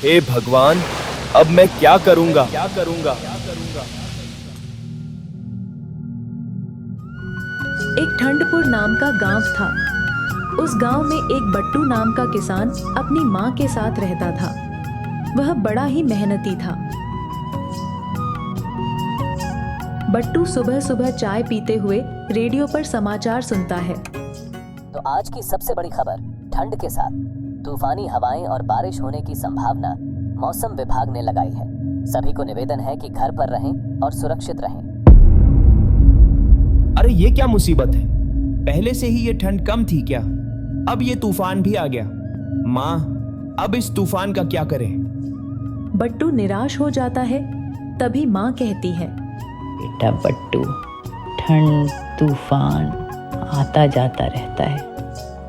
हे भगवान, अब मैं क्या करूंगा? एक ठंडपुर नाम का गांव था। उस गांव में एक बट्टू नाम का किसान अपनी माँ के साथ रहता था। वह बड़ा ही मेहनती था। बट्टू सुबह सुबह चाय पीते हुए रेडियो पर समाचार सुनता है। तो आज की सबसे बड़ी खबर, ठंड के साथ तूफानी हवाएं और बारिश होने की संभावना मौसम विभाग ने लगाई है। सभी को निवेदन है कि घर पर रहें और सुरक्षित रहें। अरे ये क्या मुसीबत है? पहले से ही ये ठंड कम थी क्या? अब ये तूफान भी आ गया। माँ, अब इस तूफान का क्या करें? बट्टू निराश हो जाता है। तभी माँ कहती है, बेटा बट्टू, ठंड तूफान आता जाता रहता है।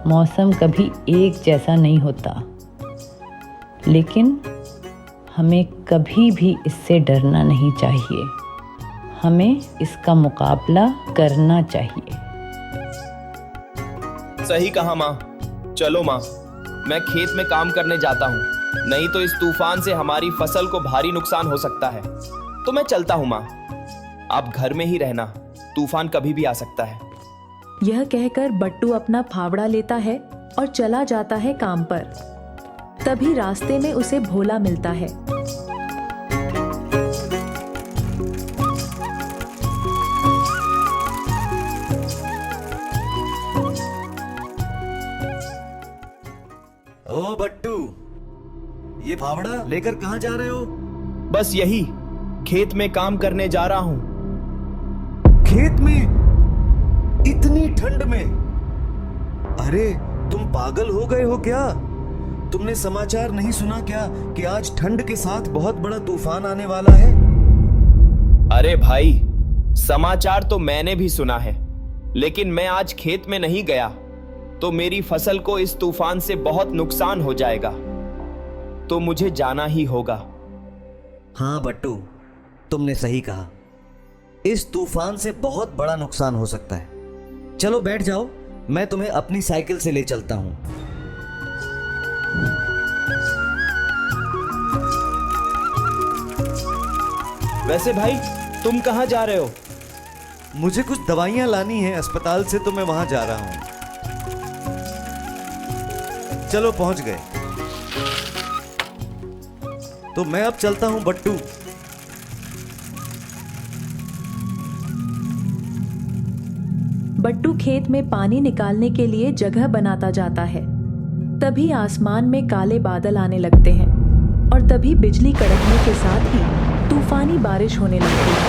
मौसम कभी एक जैसा नहीं होता, लेकिन हमें कभी भी इससे डरना नहीं चाहिए। हमें इसका मुकाबला करना चाहिए। सही कहा माँ। चलो माँ, मैं खेत में काम करने जाता हूँ, नहीं तो इस तूफान से हमारी फसल को भारी नुकसान हो सकता है। तो मैं चलता हूँ माँ, आप घर में ही रहना, तूफान कभी भी आ सकता है। यह कहकर बट्टू अपना फावड़ा लेता है और चला जाता है काम पर। तभी रास्ते में उसे भोला मिलता है। ओ बट्टू, ये फावड़ा लेकर कहाँ जा रहे हो? बस यही, खेत में काम करने जा रहा हूँ। खेत में? इतनी ठंड में? अरे तुम पागल हो गए हो क्या? तुमने समाचार नहीं सुना क्या कि आज ठंड के साथ बहुत बड़ा तूफान आने वाला है? अरे भाई, समाचार तो मैंने भी सुना है, लेकिन मैं आज खेत में नहीं गया तो मेरी फसल को इस तूफान से बहुत नुकसान हो जाएगा, तो मुझे जाना ही होगा। हाँ बट्टू, तुमने सही कहा। इस तूफान से बहुत बड़ा नुकसान हो सकता है। चलो बैठ जाओ, मैं तुम्हें अपनी साइकिल से ले चलता हूं। वैसे भाई, तुम कहाँ जा रहे हो? मुझे कुछ दवाइयां लानी है अस्पताल से, तो मैं वहां जा रहा हूं। चलो पहुंच गए। तो मैं अब चलता हूं बट्टू। बट्टू खेत में पानी निकालने के लिए जगह बनाता जाता है। तभी आसमान में काले बादल आने लगते हैं और तभी बिजली कड़कने के साथ ही तूफानी बारिश होने लगती है।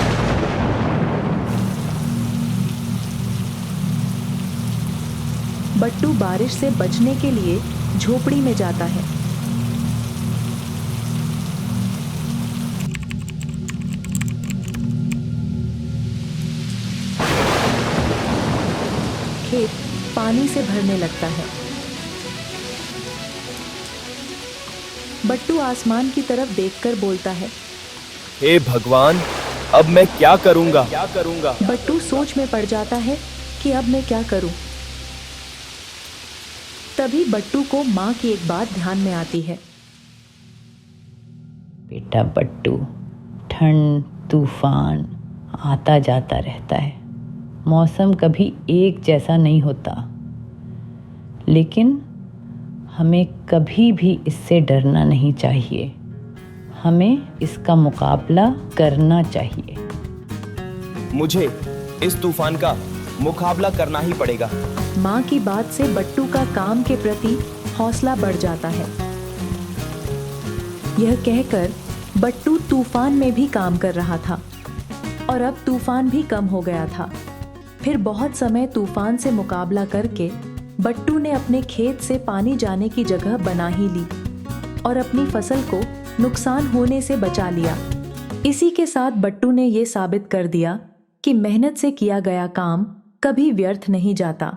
बट्टू बारिश से बचने के लिए झोपड़ी में जाता है। खेत पानी से भरने लगता है। बट्टू आसमान की तरफ देखकर बोलता है, हे भगवान, अब मैं क्या करूंगा? बट्टू सोच में पड़ जाता है कि अब मैं क्या करूं। तभी बट्टू को माँ की एक बात ध्यान में आती है। बेटा बट्टू, ठंड तूफान आता जाता रहता है। मौसम कभी एक जैसा नहीं होता, लेकिन हमें कभी भी इससे डरना नहीं चाहिए। हमें इसका मुकाबला करना चाहिए। मुझे इस तूफान का मुकाबला करना ही पड़ेगा। माँ की बात से बट्टू का काम के प्रति हौसला बढ़ जाता है। यह कहकर बट्टू तूफान में भी काम कर रहा था और अब तूफान भी कम हो गया था। फिर बहुत समय तूफान से मुकाबला करके बट्टू ने अपने खेत से पानी जाने की जगह बना ही ली और अपनी फसल को नुकसान होने से बचा लिया। इसी के साथ बट्टू ने ये साबित कर दिया कि मेहनत से किया गया काम कभी व्यर्थ नहीं जाता।